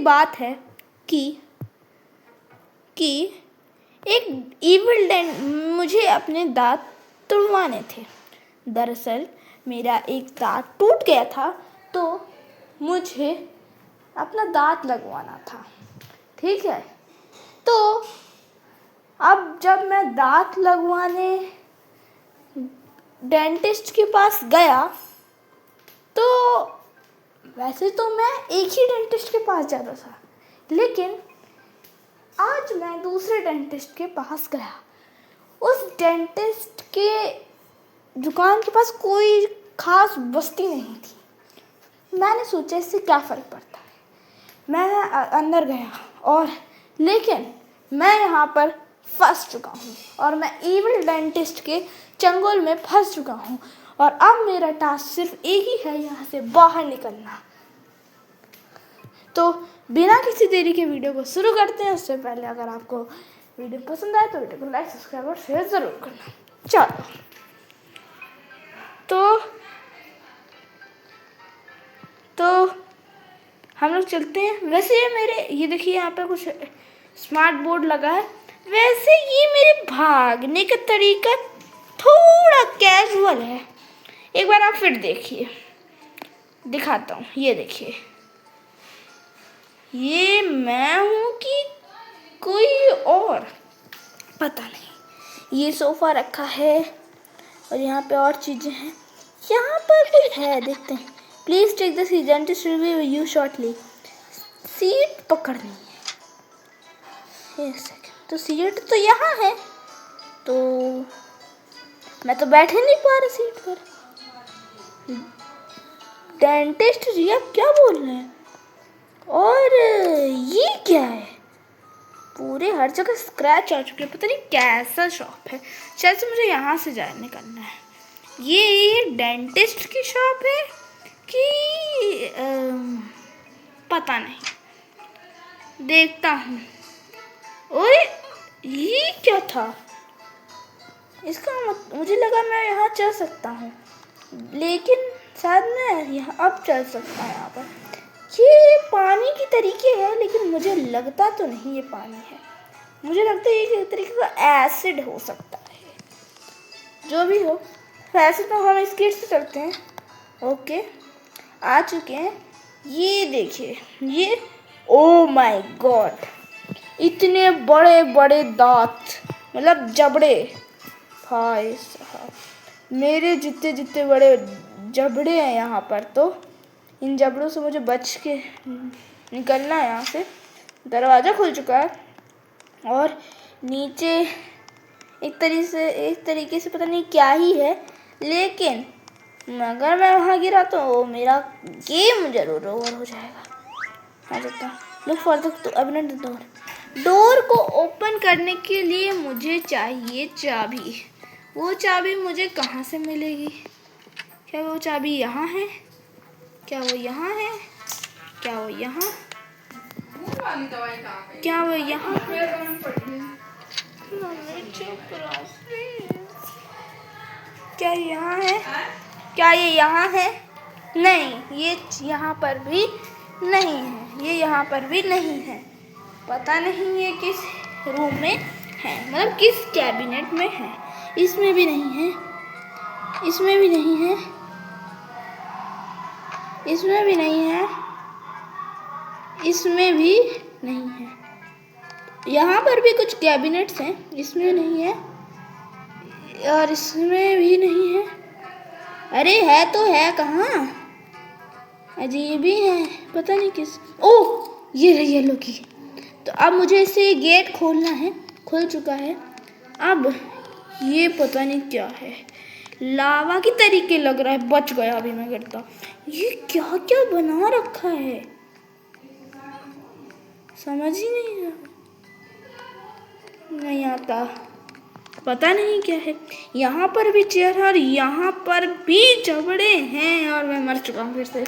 बात है कि एक इविल डेंट मुझे अपने दांत तुड़वाने थे। दरअसल मेरा एक दांत टूट गया था, तो मुझे अपना दांत लगवाना था। ठीक है, तो अब जब मैं दांत लगवाने डेंटिस्ट के पास गया, तो वैसे तो मैं एक ही डेंटिस्ट के पास जाता था, लेकिन आज मैं दूसरे डेंटिस्ट के पास गया। उस डेंटिस्ट के दुकान के पास कोई खास बस्ती नहीं थी। मैंने सोचा इससे क्या फ़र्क पड़ता है। मैं अंदर गया और लेकिन मैं यहाँ पर फंस चुका हूँ और मैं इविल डेंटिस्ट के चंगुल में फंस चुका हूँ और अब मेरा टास्क सिर्फ एक ही है, यहाँ से बाहर निकलना। तो बिना किसी देरी के वीडियो को शुरू करते हैं। उससे पहले अगर आपको वीडियो पसंद आए तो वीडियो को लाइक, सब्सक्राइब और शेयर ज़रूर करना। चलो, तो हम लोग चलते हैं। वैसे ये देखिए यहाँ पे कुछ स्मार्ट बोर्ड लगा है। वैसे ये मेरे भागने का तरीका थोड़ा कैजुअल है। एक बार आप फिर देखिए, दिखाता हूँ। ये देखिए, ये मैं हूँ कि कोई और, पता नहीं। ये सोफ़ा रखा है और यहाँ पे और चीज़ें हैं। यहाँ पर कुछ है, देखते हैं। Please take the seat, dentist review you shortly. Seat पकड़नी है। एक सेकंड, तो सीट तो यहाँ है, तो मैं तो बैठ ही नहीं पा रहा सीट पर। डेंटिस्ट रिया क्या बोल रहे हैं? और ये क्या है? पूरे हर जगह स्क्रैच आ चुके हैं। पता नहीं कैसा शॉप है। शायद से मुझे यहाँ से निकलना है। ये डेंटिस्ट की शॉप है कि पता नहीं, देखता हूँ। ओए, ये क्या था? इसका मुझे लगा मैं यहाँ चल सकता हूँ, लेकिन शायद मैं यहाँ अब चल सकता हूँ। यहाँ पर ये पानी की तरीके है, लेकिन मुझे लगता तो नहीं ये पानी है। मुझे लगता है ये एक तरीके का एसिड हो सकता है। जो भी हो, वैसे तो हम इस गेट से चलते हैं। ओके, आ चुके हैं। ये देखिए, ये ओ माय गॉड, इतने बड़े बड़े दांत, मतलब जबड़े। भाई साहब, मेरे जितने बड़े जबड़े हैं यहाँ पर। तो इन जबड़ों से मुझे बच के निकलना है यहाँ से। दरवाज़ा खुल चुका है और नीचे एक तरीके से पता नहीं क्या ही है, लेकिन अगर मैं वहाँ गिरा तो मेरा गेम जरूर ओवर हो जाएगा। आ जाता हूँ। Look for the cabinet door. Door को ओपन करने के लिए मुझे चाहिए चाबी। वो चाबी मुझे कहाँ से मिलेगी? क्या वो चाबी यहाँ है? क्या वो यहाँ है? क्या वो यहाँ? क्या वो यहाँ? क्या यहाँ है? क्या ये यहाँ है? नहीं, ये यहाँ पर भी नहीं है। ये यहाँ पर भी नहीं है। पता नहीं ये किस रूम में है, मतलब किस कैबिनेट में है। इसमें भी नहीं है, इसमें भी नहीं है, इसमें भी नहीं है, इसमें भी नहीं है। यहाँ पर भी कुछ कैबिनेट्स हैं, इसमें नहीं है और इसमें भी नहीं है। अरे है तो है कहाँ? अजीब ही है, पता नहीं किस। ओह, ये रही येलो की। तो अब मुझे इसे गेट खोलना है। खुल चुका है। अब ये पता नहीं क्या है, लावा की तरीके लग रहा है। बच गया अभी मैं गिरता। ये क्या क्या बना रखा है, समझ ही नहीं आता। पता नहीं क्या है। यहाँ पर भी चेयर है और यहाँ पर भी जबड़े हैं और मैं मर चुका हूँ फिर से।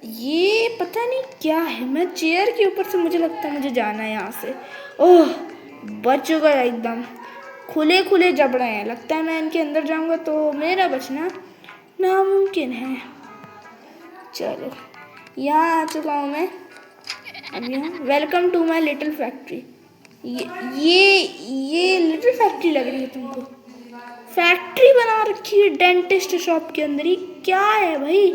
ये पता नहीं क्या है। मैं चेयर के ऊपर से, मुझे लगता है मुझे जाना है यहाँ से। ओह, बच गया एकदम। खुले खुले जबड़े हैं। लगता है मैं इनके अंदर जाऊँगा तो मेरा बचना नामुमकिन है। चलो, यहाँ आ चुका हूँ मैं। अब यहाँ welcome to my little factory. ये लिटिल फैक्ट्री लग रही है तुमको? फैक्ट्री बना रखी है डेंटिस्ट शॉप के अंदर। ही क्या है भाई,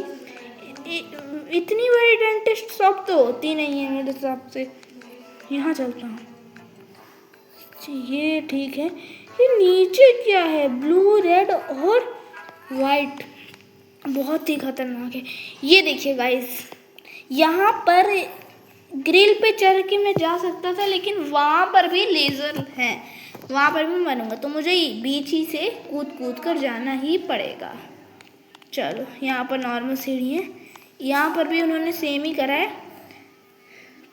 इतनी बड़ी डेंटिस्ट शॉप तो होती नहीं है मेरे हिसाब से। यहाँ चलता हूँ। ये ठीक है। ये नीचे क्या है? ब्लू, रेड और वाइट, बहुत ही खतरनाक है। ये देखिए गाइस, यहाँ पर ग्रिल पे चढ़ के मैं जा सकता था, लेकिन वहाँ पर भी लेज़र है, वहाँ पर भी मैं बनूंगा, तो मुझे बीच ही से कूद कूद कर जाना ही पड़ेगा। चलो, यहाँ पर नॉर्मल सीढ़ी है, यहाँ पर भी उन्होंने सेम ही करा है,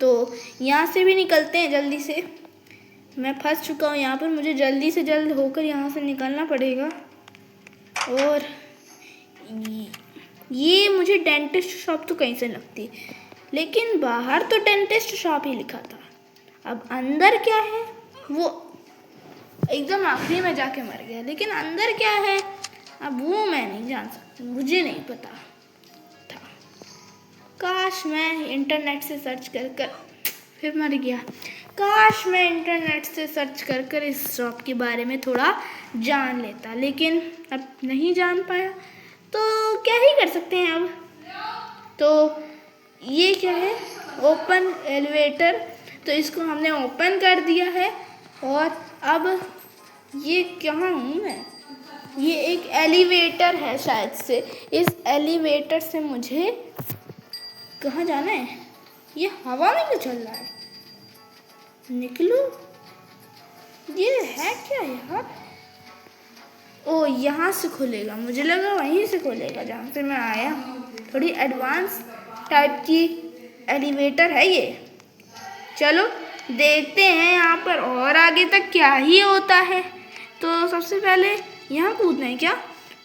तो यहाँ से भी निकलते हैं जल्दी से। मैं फंस चुका हूँ यहाँ पर, मुझे जल्दी से जल्द होकर यहाँ से निकलना पड़ेगा। और ये मुझे डेंटिस्ट शॉप तो कहीं से लगती, लेकिन बाहर तो डेंटिस्ट शॉप ही लिखा था। अब अंदर क्या है वो एकदम आखिरी में जाके मर गया, लेकिन अंदर क्या है अब वो मैं नहीं जान सकती, मुझे नहीं पता था। काश मैं इंटरनेट से सर्च कर फिर मर गया। काश मैं इंटरनेट से सर्च कर इस शॉप के बारे में थोड़ा जान लेता, लेकिन अब नहीं जान पाया, तो क्या ही कर सकते हैं अब। तो ये क्या है? ओपन एलिवेटर, तो इसको हमने ओपन कर दिया है। और अब ये कहाँ हूँ मैं? ये एक एलिवेटर है शायद से। इस एलिवेटर से मुझे कहाँ जाना है? ये हवा में क्यों चल रहा है? निकलो, ये है क्या यार? ओ, यहाँ से खुलेगा, मुझे लगा वहीं से खुलेगा जहाँ से मैं आया। थोड़ी एडवांस टाइप की एलिवेटर है ये। चलो देखते हैं यहाँ पर और आगे तक क्या ही होता है। तो सबसे पहले यहाँ कूदना है क्या?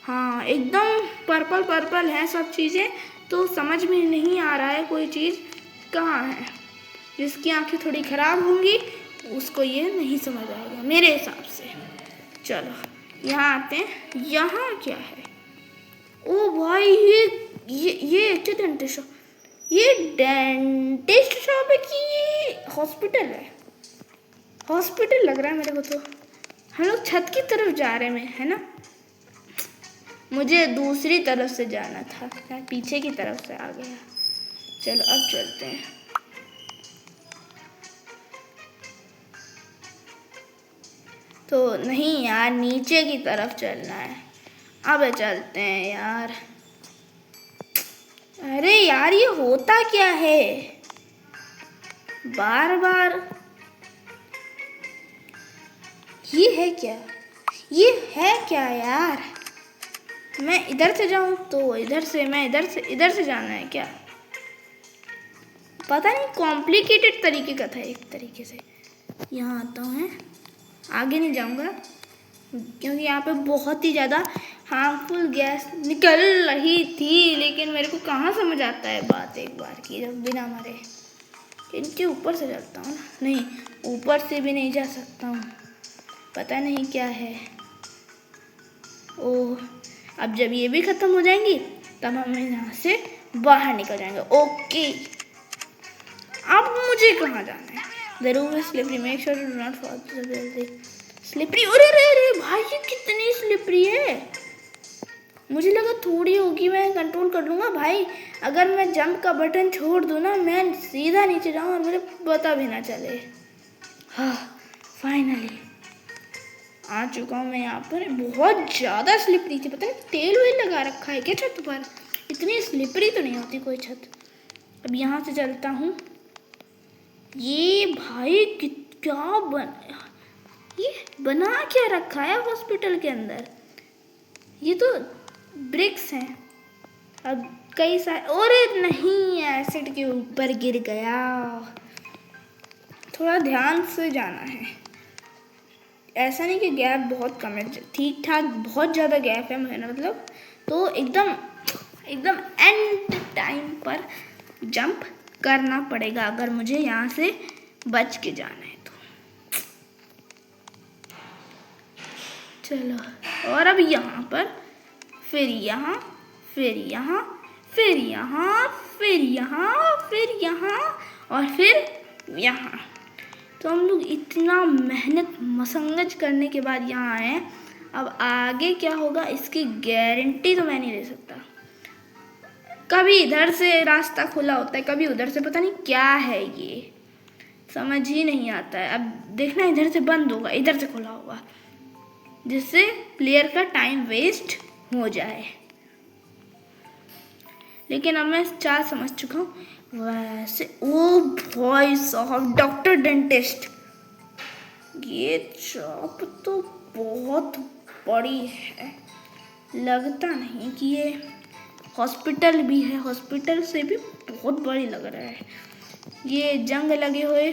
हाँ, एकदम पर्पल पर्पल है सब चीज़ें, तो समझ में नहीं आ रहा है कोई चीज़ कहाँ है। जिसकी आंखें थोड़ी ख़राब होंगी उसको ये नहीं समझ आएगा मेरे हिसाब से। चलो यहाँ आते हैं। यहाँ क्या है? ओ भाई, ये डेंटिस्ट शॉप, ये डेंटिस्ट शॉप है कि ये हॉस्पिटल है? हॉस्पिटल लग रहा है मेरे को तो। हम लोग छत की तरफ जा रहे हैं, है ना? मुझे दूसरी तरफ से जाना था, मैं पीछे की तरफ से आ गया। चलो अब चलते हैं। तो नहीं यार, नीचे की तरफ चलना है। अब चलते हैं यार। अरे यार, ये होता क्या है बार बार? ये है क्या? ये है क्या यार? मैं इधर से जाऊं तो इधर से, मैं इधर से जाना है क्या? पता नहीं, कॉम्प्लिकेटेड तरीके का था एक तरीके से। यहाँ आता हूँ, आगे नहीं जाऊँगा क्योंकि यहाँ पे बहुत ही ज़्यादा हार्मफुल गैस निकल रही थी, लेकिन मेरे को कहाँ समझ आता है बात एक बार की, जब बिना मरे। इनके ऊपर से चलता हूँ ना? नहीं, ऊपर से भी नहीं जा सकता हूँ, पता नहीं क्या है। ओह, अब जब ये भी ख़त्म हो जाएंगी तब हम यहाँ से बाहर निकल जाएंगे। ओके, अब मुझे कहाँ जाना है? The roof is slippery. Make sure to do not fall to the building. Slippery? अरे भाई, ये कितनी स्लिपरी है! मुझे लगा थोड़ी होगी, मैं कंट्रोल कर लूँगा भाई। अगर मैं जंप का बटन छोड़ दूँ ना, मैं सीधा नीचे जाऊँ और मुझे पता भी ना चले। हाँ, फाइनली आ चुका हूँ मैं यहाँ पर। बहुत ज़्यादा स्लिपरी थी, पता नहीं तेल वेल लगा रखा है क्या छत पर? इतनी स्लिपरी तो नहीं होती कोई छत। अब यहाँ से चलता हूँ। ये भाई क्या ये बना क्या रखा है हॉस्पिटल के अंदर? ये तो ब्रिक्स हैं। अब कई सारे, और नहीं, एसिड के ऊपर गिर गया। थोड़ा ध्यान से जाना है, ऐसा नहीं कि गैप बहुत कम है, ठीक ठाक बहुत ज़्यादा गैप है मेरा मतलब। तो एकदम एंड टाइम पर जंप करना पड़ेगा अगर मुझे यहाँ से बच के जाना है तो। चलो, और अब यहाँ पर फिर यहाँ, फिर यहाँ, फिर यहाँ, फिर यहाँ, फिर यहाँ, और फिर यहाँ। तो हम लोग इतना मेहनत मसंगज करने के बाद यहाँ आए। अब आगे क्या होगा इसकी गारंटी तो मैं नहीं दे सकता। कभी इधर से रास्ता खुला होता है, कभी उधर से, पता नहीं क्या है ये, समझ ही नहीं आता है। अब देखना इधर से बंद होगा, इधर से खुला होगा, जिससे प्लेयर का टाइम वेस्ट हो जाए। लेकिन अब मैं 4 समझ चुका हूँ। वैसे ओ भाई साहब, डॉक्टर डेंटिस्ट, ये शॉप तो बहुत बड़ी है। लगता नहीं कि ये हॉस्पिटल भी है, हॉस्पिटल से भी बहुत बड़ी लग रहा है। ये जंग लगे हुए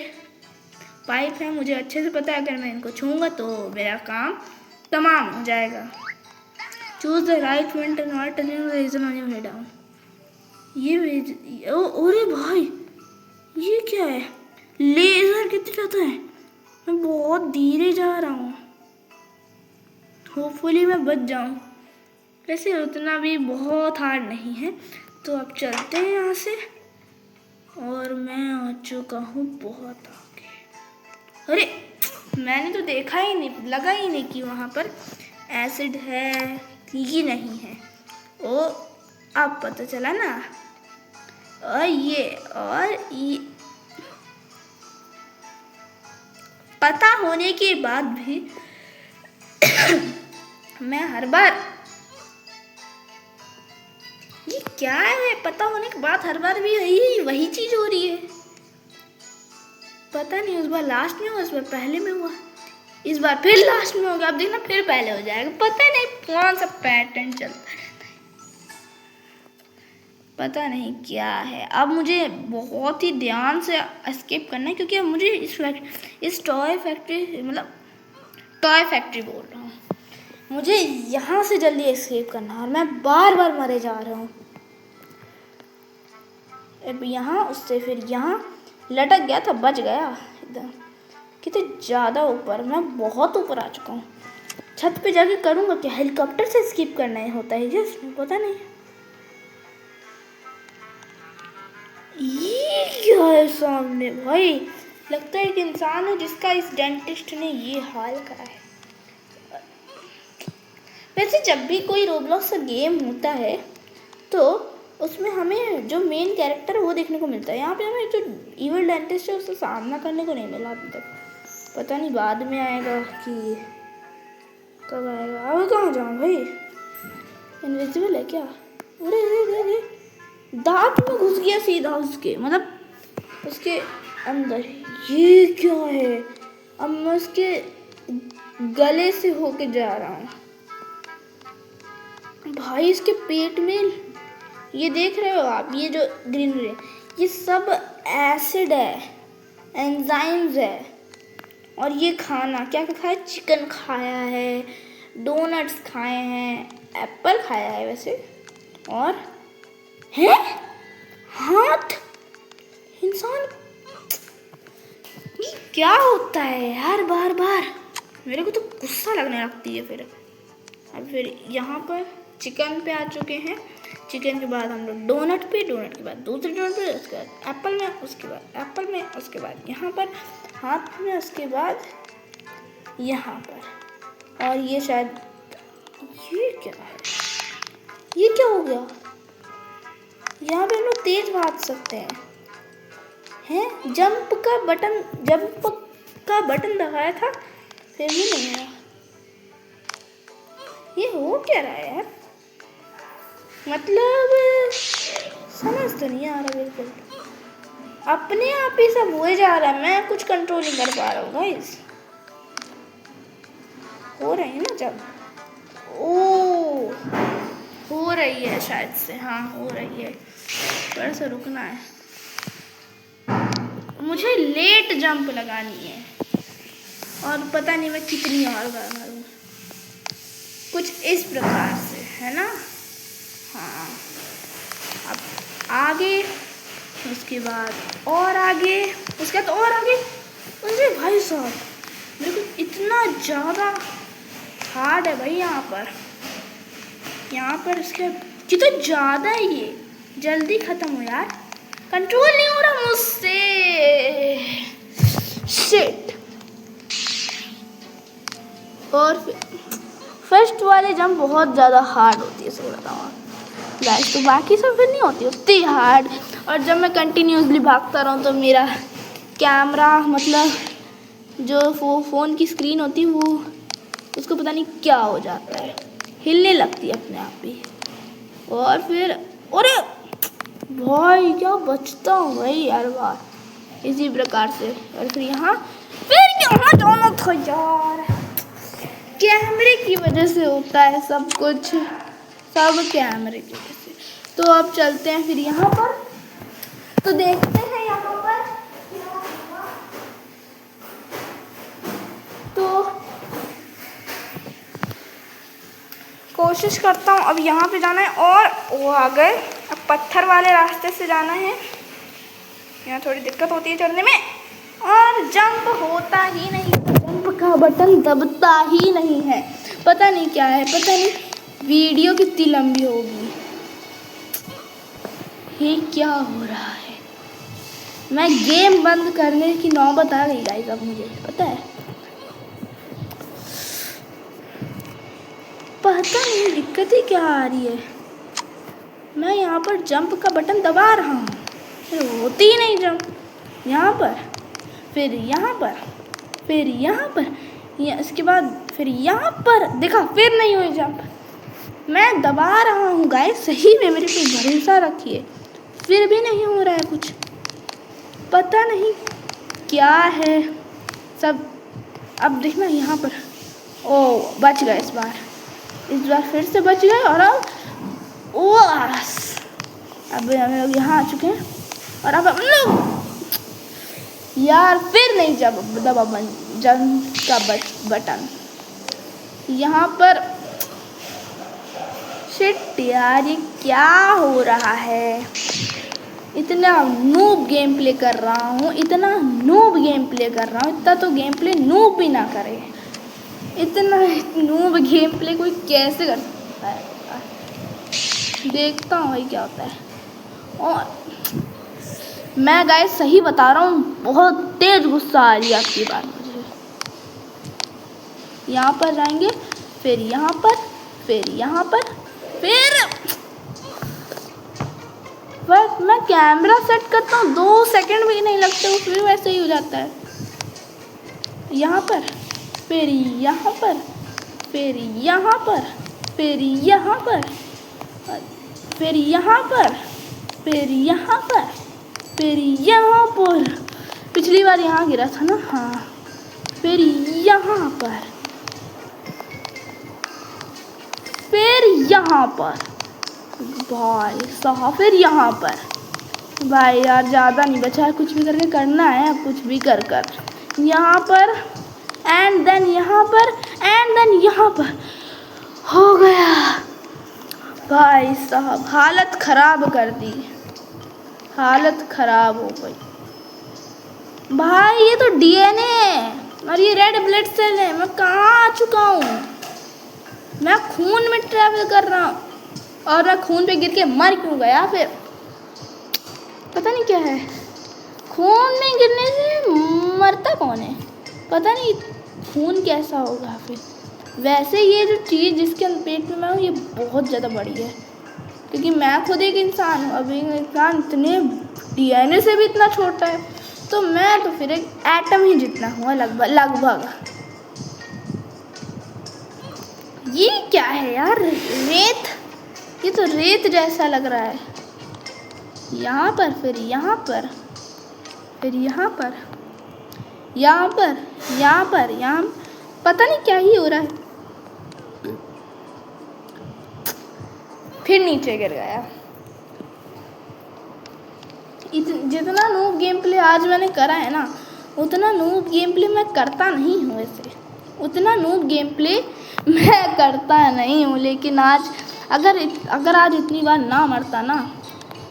पाइप है, मुझे अच्छे से पता है अगर मैं इनको छूँगा तो मेरा काम तमाम हो जाएगा। Choose the right wind not touching the region on your head down. ये अरे भाई ये क्या है? लेजर कितने जाता है? मैं बहुत धीरे जा रहा हूँ, होपफुली मैं बच जाऊँ। वैसे उतना भी बहुत हार्ड नहीं है। तो अब चलते हैं यहाँ से। और मैं आ चुका हूँ बहुत आगे। अरे मैंने तो देखा ही नहीं, लगा ही नहीं कि वहाँ पर एसिड है कि नहीं है। ओ अब पता चला ना। और ये पता होने के बाद भी मैं हर बार, ये क्या है, पता होने के बाद हर बार भी वही चीज हो रही है। पता नहीं उस बार लास्ट में हुआ, इस बार पहले में हुआ, इस बार फिर लास्ट में होगा। अब देखना फिर पहले हो जाएगा। पता नहीं कौन सा पैटर्न चलता है, पता नहीं क्या है। अब मुझे बहुत ही ध्यान से एस्केप करना है, क्योंकि अब मुझे इस टॉय फैक्ट्री, मतलब टॉय फैक्ट्री बोल रहा हूँ, मुझे यहाँ से जल्दी एस्केप करना है। और मैं बार बार मरे जा रहा हूँ। अब यहाँ, उससे फिर यहाँ लटक गया था, बच गया एकदम। कितने ज़्यादा ऊपर, मैं बहुत ऊपर आ चुका हूँ। छत पे जाके करूँगा क्या? हेलीकॉप्टर से एस्केप करना है होता है क्या इसमें? पता नहीं। ये क्या है सामने? भाई लगता है एक इंसान है जिसका इस डेंटिस्ट ने ये हाल करा है। वैसे जब भी कोई रोब्लॉक्स का गेम होता है तो उसमें हमें जो मेन कैरेक्टर है वो देखने को मिलता है। यहाँ पे हमें जो इविल डेंटिस्ट है उससे सामना करने को नहीं मिला अभी तक। पता नहीं बाद में आएगा कि कब आएगा। अब कहाँ जाऊँ भाई? इनविजिबल है क्या? अरे अरे दांत में घुस गया सीधा उसके, मतलब उसके अंदर। ये क्या है? अब मैं उसके गले से होके जा रहा हूँ। भाई इसके पेट में, ये देख रहे हो आप, ये जो ग्रीनरी, ये सब एसिड है, एंजाइम्स है। और ये खाना क्या क्या खाया? चिकन खाया है, डोनट्स खाए हैं, एप्पल खाया है वैसे, और है हाथ इंसान। ये क्या होता है यार? बार बार मेरे को तो गुस्सा लगने लगती है फिर। अब फिर यहाँ पर चिकन पे आ चुके हैं। चिकन के बाद हम लोग डोनट पे, डोनट के बाद दूसरे डोनट पे, उसके बाद एप्पल में, उसके बाद एप्पल में, उसके बाद यहाँ पर हाथ में, उसके बाद यहाँ पर। और ये शायद, ये क्या है? ये क्या हो गया? यहाँ पे हम लोग तेज भाग सकते हैं। जंप का बटन दबाया था फिर भी नहीं आया। ये हो क्या रहा है यार? मतलब समझ तो नहीं आ रहा बिल्कुल। अपने आप ही सब हुए जा रहा है, मैं कुछ कंट्रोल नहीं कर पा रहा हूँ गाइस। हो रही है ना जब, ओ हो रही है शायद से, हाँ हो रही है। थोड़ा सा रुकना है, मुझे लेट जंप लगानी है। और पता नहीं मैं कितनी और बार मारूँ, कुछ इस प्रकार से, है ना? हाँ अब आगे, उसके बाद और आगे, उसके बाद और आगे। अरे भाई साहब मेरे को इतना ज़्यादा हार्ड है भाई यहाँ पर इसके कितना ज़्यादा है। ये जल्दी ख़त्म हो यार, कंट्रोल नहीं हो रहा मुझसे। शिट। और फर्स्ट वाले जंप बहुत ज़्यादा हार्ड होती है, सही बताऊँ गाइस। तो बाकी सब फिर नहीं होती उतनी हार्ड। और जब मैं कंटिन्यूसली भागता रहूँ तो मेरा कैमरा, मतलब जो वो फ़ोन की स्क्रीन होती है, वो उसको पता नहीं क्या हो जाता है, हिलने लगती है अपने आप ही। और फिर अरे भाई क्या बचता हूँ भाई हर बार इसी प्रकार से। और फिर यहाँ जाना था यार, कैमरे की वजह से होता है सब कुछ, सब कैमरे की वजह से। तो अब चलते हैं फिर यहाँ पर, तो देखते हैं यहाँ पर। तो कोशिश करता हूँ अब यहाँ पे जाना है, और वो आ गए। अब पत्थर वाले रास्ते से जाना है, यहाँ थोड़ी दिक्कत होती है चढ़ने में, और जंप होता ही नहीं, जंप का बटन दबता ही नहीं है। पता नहीं क्या है, पता नहीं वीडियो कितनी लंबी होगी, ये क्या हो रहा है। मैं गेम बंद करने की नौबत आ गई गाइस, अब मुझे पता है। पता नहीं दिक्कत ही क्या आ रही है। मैं यहाँ पर जंप का बटन दबा रहा हूँ, फिर होती ही नहीं जंप। यहाँ पर, फिर यहाँ पर, फिर यहाँ पर, इसके बाद फिर यहाँ पर, देखा फिर नहीं हुई जंप। मैं दबा रहा हूँ गाइस, सही में मेरे पे भरोसा रखिए, फिर भी नहीं हो रहा है कुछ, पता नहीं क्या है सब। अब देखना यहाँ पर, ओ बच गए इस बार फिर से बच गए। और अब अब हम लोग यहाँ आ चुके हैं, और अब हम लोग यार फिर नहीं दबा जंप का बटन यहाँ पर। शिट यार, ये क्या हो रहा है। इतना नूब गेम प्ले कर रहा हूँ, इतना नूब गेम प्ले कर रहा हूँ, इतना तो गेम प्ले नूब भी ना करे। इतना नूब गेम प्ले कोई कैसे कर सकता है। देखता हूँ भाई क्या होता है। और मैं गाइस सही बता रहा हूँ, बहुत तेज गुस्सा आ रही है आपकी बात मुझे। यहाँ पर जाएंगे, फिर यहाँ पर, फिर यहाँ पर, फिर बस मैं कैमरा सेट करता हूँ, 2 सेकंड भी नहीं लगते, वो फिर वैसे ही हो जाता है। यहाँ पर, फिर यहाँ पर, फिर यहाँ पर, फिर यहाँ पर, फिर यहाँ पर, फिर यहाँ पर, फिर यहाँ पर। पिछली बार यहाँ गिरा था ना, हाँ। फिर यहाँ पर, फिर यहाँ पर भाई साहब, फिर यहाँ पर। भाई यार ज़्यादा नहीं बचा है, कुछ भी करके करना है, अब कुछ भी कर यहाँ पर, एंड देन यहाँ पर, एंड देन यहाँ पर। हो गया भाई साहब, हालत ख़राब कर दी, हालत ख़राब हो गई भाई। ये तो डीएनए है और ये रेड ब्लड सेल है। मैं कहाँ आ चुका हूँ, मैं खून में ट्रैवल कर रहा हूँ, और मैं खून पे गिर के मर क्यों गया फिर, पता नहीं क्या है। खून में गिरने से मरता कौन है, पता नहीं खून कैसा होगा फिर। वैसे ये जो चीज़ जिसके पेट में मैं हूँ, ये बहुत ज़्यादा बड़ी है, क्योंकि मैं खुद एक इंसान हूँ। अब एक इंसान इतने डीएनए से भी इतना छोटा है, तो मैं तो फिर एक एटम ही जितना हुआ लगभग। ये क्या है यार, रेत, ये तो रेत जैसा लग रहा है। यहाँ पर, फिर यहाँ पर, फिर यहाँ पर, यहाँ पर, यहाँ पर, यहाँ, पता नहीं क्या ही हो रहा है। फिर नीचे गिर गया। जितना नूब गेम प्ले आज मैंने करा है ना, उतना नूब गेम प्ले मैं करता नहीं हूँ। वैसे उतना नूब गेम प्ले मैं करता नहीं हूँ, लेकिन आज अगर आज इतनी बार ना मरता ना,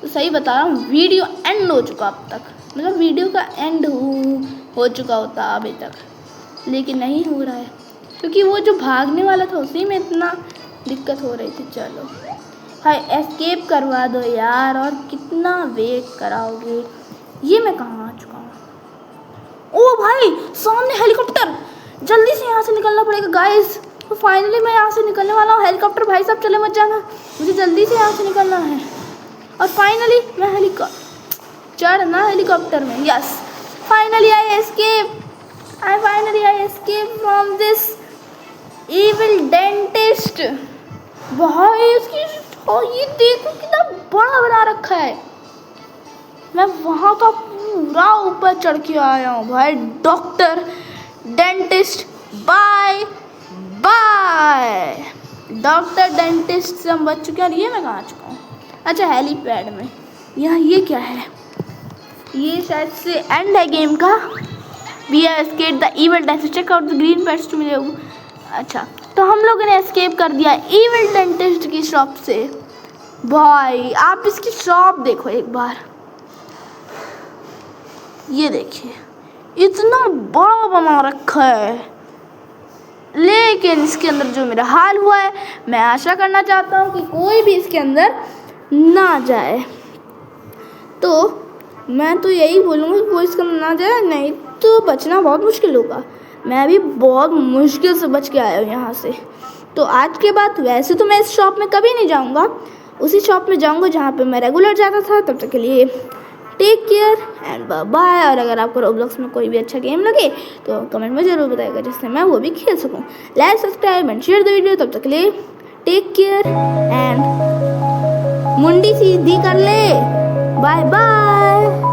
तो सही बता रहा हूँ, वीडियो एंड हो चुका अब तक, मतलब वीडियो का एंड हो चुका होता अभी तक, लेकिन नहीं हो रहा है, क्योंकि वो जो भागने वाला था उसी में इतना दिक्कत हो रही थी। चलो हाय, एस्केप करवा दो यार, और कितना वेट कराओगे, ये मैं कहाँ आ चुका हूँ? ओ भाई सामने हेलीकॉप्टर, जल्दी से यहाँ से निकलना पड़ेगा गाइस। तो फाइनली मैं यहाँ से निकलने वाला हूँ। हेलीकॉप्टर भाई साहब चले मत जाना, मुझे जल्दी से यहाँ से निकलना है। और फाइनली मैं चढ़ना हेलीकॉप्टर में। Yes, finally I escape from this evil dentist. भाई इसकी ये देखो कितना बड़ा बना रखा है। मैं वहाँ का पूरा ऊपर चढ़ के आया हूँ भाई। Doctor dentist bye bye. Doctor dentist से हम बच चुके हैं। और ये मैं कहाँ चुका हूँ? अच्छा हेलीपैड में। यहाँ ये क्या है? ये शायद से एंड है गेम का। We have escaped the evil dentist, check out the green pads to मिले। अच्छा तो हम लोगों ने एस्केप कर दिया इविल डेंटिस्ट की शॉप से। भाई आप इसकी शॉप देखो एक बार, ये देखिए इतना बड़ा बना रखा है। लेकिन इसके अंदर जो मेरा हाल हुआ है, मैं आशा करना चाहता हूँ कि कोई भी इसके अंदर ना जाए। तो मैं तो यही बोलूँगा कि कोई इसके अंदर ना जाए, नहीं तो बचना बहुत मुश्किल होगा। मैं भी बहुत मुश्किल से बच के आया हूँ यहाँ से। तो आज के बाद वैसे तो मैं इस शॉप में कभी नहीं जाऊँगा, उसी शॉप में जाऊँगा जहाँ पे मैं रेगुलर जाता था। तब तक के लिए take care and bye bye. और अगर आपको रोब्लॉक्स में कोई भी अच्छा गेम लगे तो कमेंट में ज़रूर बताइएगा, जिससे मैं वो भी खेल सकूँ। Like subscribe and share the video. तब तक के लिए टेक केयर एंड मुंडी सीधी कर ले। Bye bye.